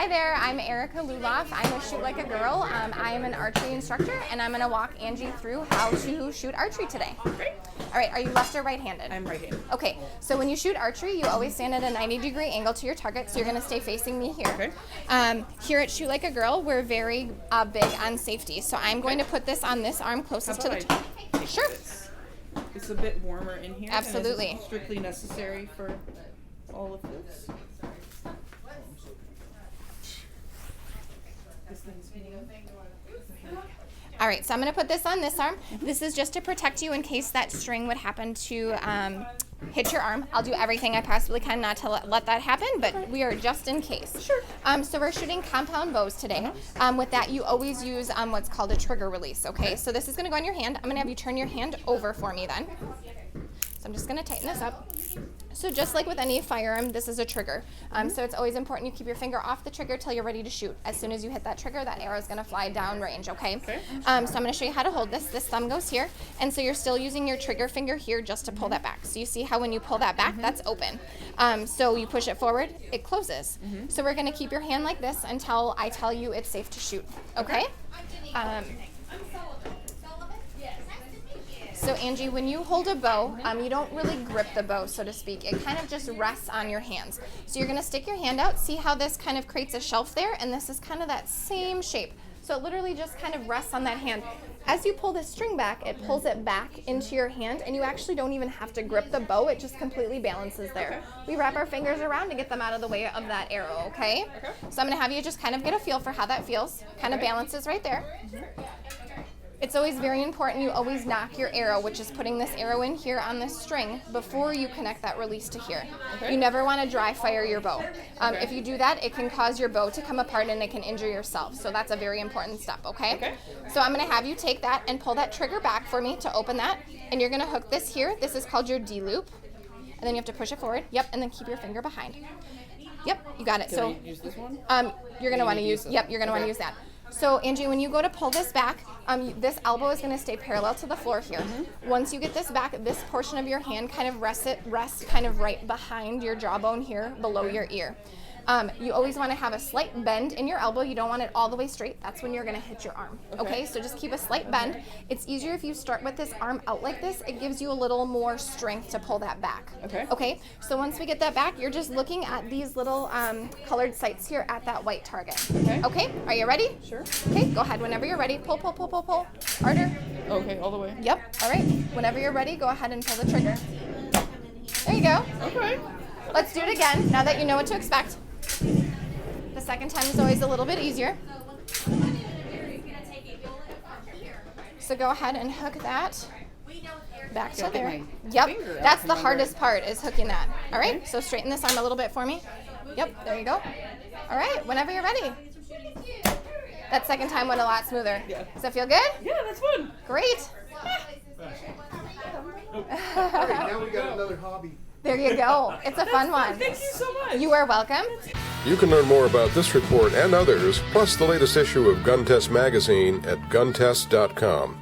Hi there, I'm Erica Lulloff. I'm a Shoot Like a Girl. I'm an archery instructor, and I'm going to walk Angie through how to shoot archery today. Great. All right, are you left or right-handed? I'm right-handed. Okay, so when you shoot archery, you always stand at a 90-degree angle to your target, so you're going to stay facing me here. Okay. Here at Shoot Like a Girl, we're very big on safety, so I'm going to put this on this arm closest to the target. Sure. It's a bit warmer in here. Absolutely. And it's strictly necessary for all of this. All right, so I'm going to put this on this arm. This is just to protect you in case that string would happen to hit your arm. I'll do everything I possibly can not to let that happen, but we are just in case. Sure. So we're shooting compound bows today. With that, you always use what's called a trigger release, okay? So this is going to go on your hand. I'm going to have you turn your hand over for me then. So I'm just going to tighten this up. So just like with any firearm, this is a trigger. So it's always important you keep your finger off the trigger till you're ready to shoot. As soon as you hit that trigger, that arrow is going to fly down range, okay? So I'm going to show you how to hold this. This thumb goes here, and so you're still using your trigger finger here just to pull that back. So you see how when you pull that back, that's open. So you push it forward, it closes. So we're going to keep your hand like this until I tell you it's safe to shoot, okay? So Angie, when you hold a bow, you don't really grip the bow, so to speak. It kind of just rests on your hands. So you're going to stick your hand out. See how this kind of creates a shelf there? And this is kind of that same shape. So it literally just kind of rests on that hand. As you pull this string back, it pulls it back into your hand, and you actually don't even have to grip the bow. It just completely balances there. We wrap our fingers around to get them out of the way of that arrow, okay? So I'm going to have you just kind of get a feel for how that feels. Kind of balances right there. It's always very important you always knock your arrow, which is putting this arrow in here on this string, before you connect that release to here. You never want to dry fire your bow. If you do that, it can cause your bow to come apart and it can injure yourself. So that's a very important step, okay? So I'm going to have you take that and pull that trigger back for me to open that. And you're going to hook this here. This is called your D-loop. And then you have to push it forward. Yep, and then keep your finger behind. Yep, you got it. Can I use this one? You're going to want to use, you're going to want to use that. So Angie, when you go to pull this back, this elbow is going to stay parallel to the floor here. Once you get this back, this portion of your hand kind of rests kind of right behind your jawbone here, below your ear. You always want to have a slight bend in your elbow. You don't want it all the way straight. That's when you're going to hit your arm. Okay, so just keep a slight bend. It's easier if you start with this arm out like this. It gives you a little more strength to pull that back. Okay, so once we get that back, you're just looking at these little colored sights here at that white target. Okay, are you ready? Sure. Okay, go ahead whenever you're ready. Pull, pull, pull, pull, pull. Harder. Okay, all the way. Yep, all right. Whenever you're ready, go ahead and pull the trigger. There you go. Okay. Let's do it again, now that you know what to expect. The second time is always a little bit easier. So go ahead and hook that back to there. Yep, that's the hardest part, is hooking that. All right, so straighten this arm a little bit for me. Yep, there you go. All right, whenever you're ready. That second time went a lot smoother. Does that feel good? Yeah, that's fun. Great. All right, now we got another hobby. There you go. It's a fun one. Thank you so much. You are welcome. You can learn more about this report and others, plus the latest issue of Gun Test Magazine at guntest.com.